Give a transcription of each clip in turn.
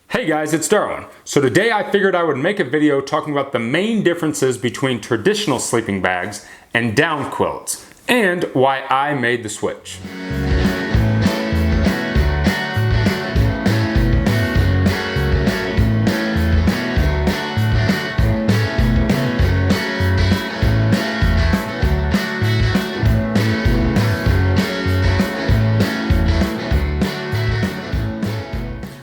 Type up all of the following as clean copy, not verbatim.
Hey guys, it's Darwin. So today I figured I would make a video talking about the main differences between traditional sleeping bags and down quilts, and why I made the switch.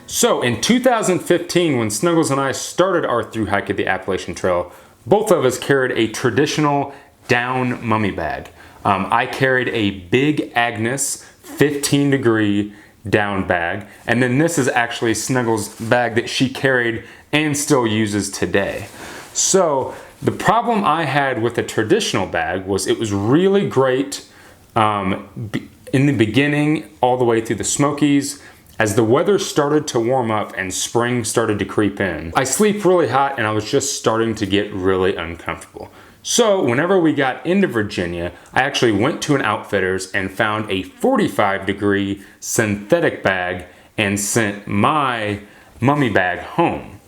So in 2015, when Snuggles and I started our through hike at the Appalachian Trail, both of us carried a traditional down mummy bag. I carried a Big Agnes 15 degree down bag, and then this is actually Snuggles' bag that she carried and still uses today. So the problem I had with the traditional bag was it was really great in the beginning all the way through the Smokies. As the weather started to warm up and spring started to creep in, I sleep really hot and I was just starting to get really uncomfortable. So whenever we got into Virginia, I actually went to an outfitter's and found a 45 degree synthetic bag and sent my mummy bag home.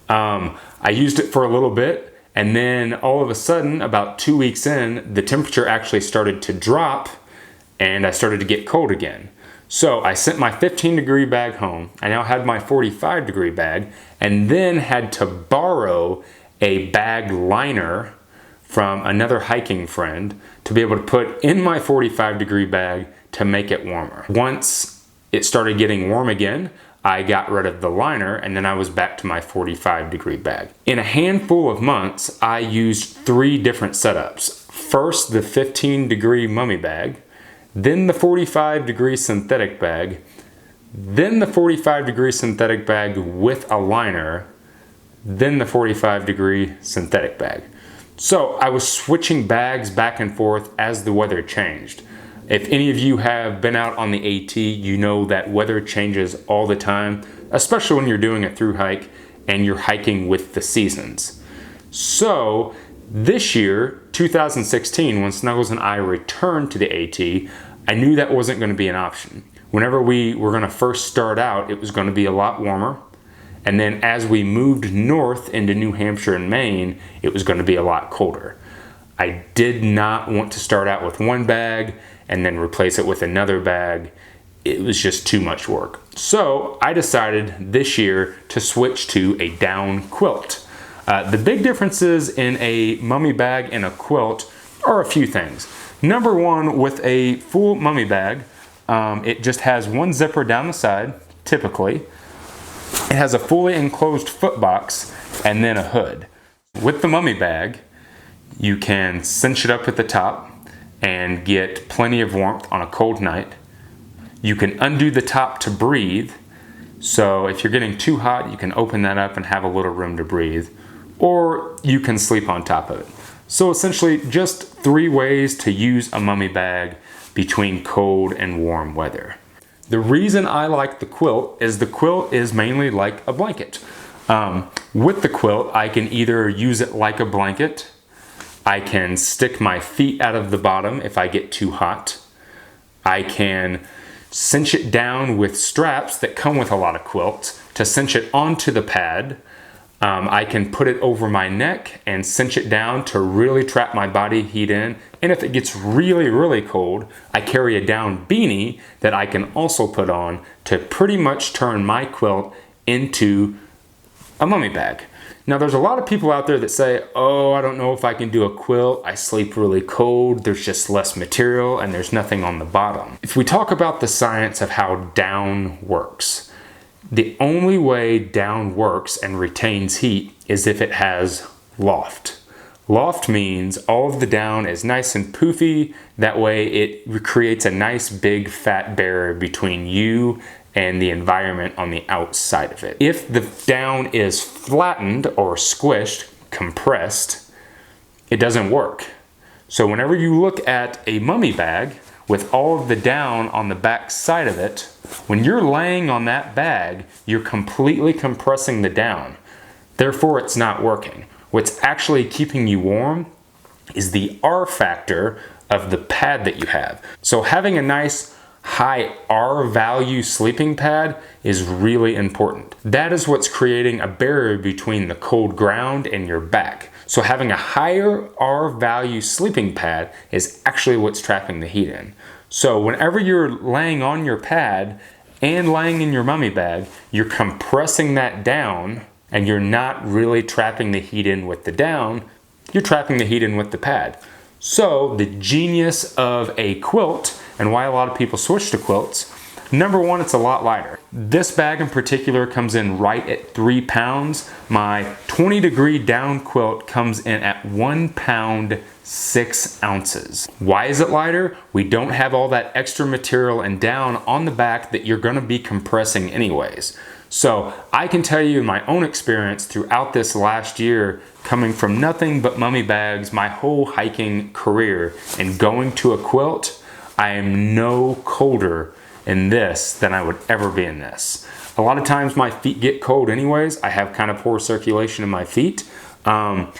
I used it for a little bit, and then all of a sudden, about 2 weeks in, the temperature actually started to drop and I started to get cold again. So I sent my 15 degree bag home. I now had my 45 degree bag, and then had to borrow a bag liner from another hiking friend to be able to put in my 45 degree bag to make it warmer. Once it started getting warm again, I got rid of the liner, and then I was back to my 45 degree bag. In a handful of months, I used 3 different setups. First, the 15 degree mummy bag, then the 45 degree synthetic bag, then the 45 degree synthetic bag with a liner, then the 45 degree synthetic bag. So I was switching bags back and forth as the weather changed. If any of you have been out on the AT, you know that weather changes all the time, especially when you're doing a through hike and you're hiking with the seasons. So this year, 2016, when Snuggles and I returned to the AT, I knew that wasn't going to be an option. Whenever we were going to first start out, it was going to be a lot warmer. And then as we moved north into New Hampshire and Maine, it was going to be a lot colder. I did not want to start out with one bag and then replace it with another bag. It was just too much work. So I decided this year to switch to a down quilt. The big differences in a mummy bag and a quilt are a few things. Number one, with a full mummy bag, it just has one zipper down the side, typically. It has a fully enclosed foot box and then a hood. With the mummy bag, you can cinch it up at the top and get plenty of warmth on a cold night. You can undo the top to breathe. So if you're getting too hot, you can open that up and have a little room to breathe. Or you can sleep on top of it. So essentially just 3 ways to use a mummy bag between cold and warm weather. The reason I like the quilt is mainly like a blanket. With the quilt, I can either use it like a blanket, I can stick my feet out of the bottom if I get too hot, I can cinch it down with straps that come with a lot of quilts to cinch it onto the pad. I can put it over my neck and cinch it down to really trap my body heat in. And if it gets really, really cold, I carry a down beanie that I can also put on to pretty much turn my quilt into a mummy bag. Now there's a lot of people out there that say, oh, I don't know if I can do a quilt. I sleep really cold. There's just less material and there's nothing on the bottom. If we talk about the science of how down works, the only way down works and retains heat is if it has loft. Loft means all of the down is nice and poofy. That way it creates a nice big fat barrier between you and the environment on the outside of it. If the down is flattened or squished, compressed, it doesn't work. So whenever you look at a mummy bag with all of the down on the back side of it, when you're laying on that bag, you're completely compressing the down. Therefore, it's not working. What's actually keeping you warm is the R factor of the pad that you have. So having a nice high R value sleeping pad is really important. That is what's creating a barrier between the cold ground and your back. So having a higher R value sleeping pad is actually what's trapping the heat in. So whenever you're laying on your pad and laying in your mummy bag, you're compressing that down and you're not really trapping the heat in with the down, you're trapping the heat in with the pad. So the genius of a quilt and why a lot of people switch to quilts, number one, it's a lot lighter. This bag in particular comes in right at 3 pounds. My 20-degree down quilt comes in at 1 pound 6 ounces. Why is it lighter? We don't have all that extra material and down on the back that you're gonna be compressing anyways. So I can tell you in my own experience throughout this last year, coming from nothing but mummy bags my whole hiking career and going to a quilt, I am no colder in this than I would ever be in this. A lot of times my feet get cold anyways. I have kind of poor circulation in my feet. And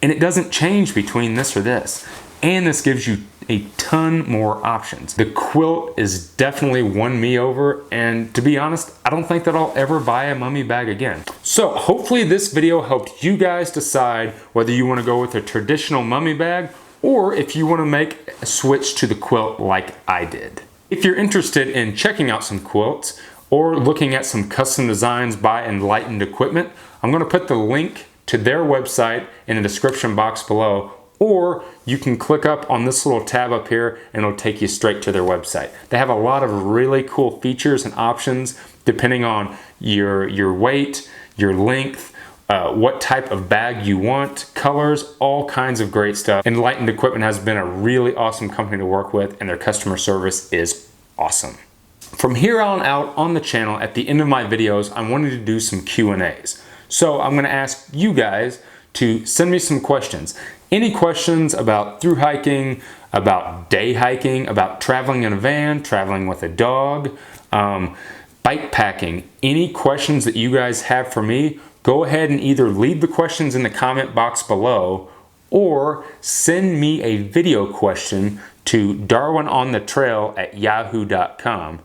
it doesn't change between this or this. And this gives you a ton more options. The quilt is definitely won me over, and to be honest, I don't think that I'll ever buy a mummy bag again. So hopefully this video helped you guys decide whether you want to go with a traditional mummy bag or if you want to make a switch to the quilt like I did. If you're interested in checking out some quilts or looking at some custom designs by Enlightened Equipment, I'm going to put the link to their website in the description box below, or you can click up on this little tab up here and it'll take you straight to their website. They have a lot of really cool features and options depending on your weight, your length, what type of bag you want, colors, all kinds of great stuff. Enlightened Equipment has been a really awesome company to work with, and their customer service is awesome. From here on out on the channel, at the end of my videos, I wanted to do some Q&As. So I'm gonna ask you guys to send me some questions. Any questions about through hiking, about day hiking, about traveling in a van, traveling with a dog, bike packing, any questions that you guys have for me, go ahead and either leave the questions in the comment box below or send me a video question to darwinonthetrail@yahoo.com.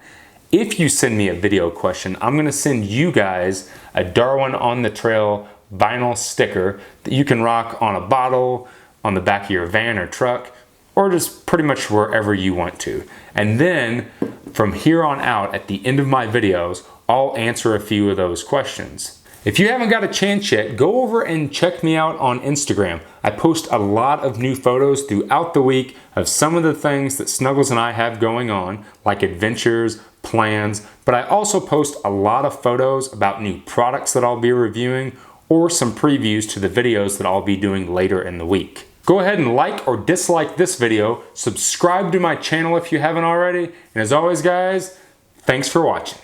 If you send me a video question, I'm gonna send you guys a Darwin on the Trail vinyl sticker that you can rock on a bottle, on the back of your van or truck, or just pretty much wherever you want to. And then from here on out, at the end of my videos, I'll answer a few of those questions. If you haven't got a chance yet, go over and check me out on Instagram. I post a lot of new photos throughout the week of some of the things that Snuggles and I have going on, like adventures, plans, but I also post a lot of photos about new products that I'll be reviewing or some previews to the videos that I'll be doing later in the week. Go ahead and like or dislike this video, subscribe to my channel if you haven't already, and as always guys, thanks for watching.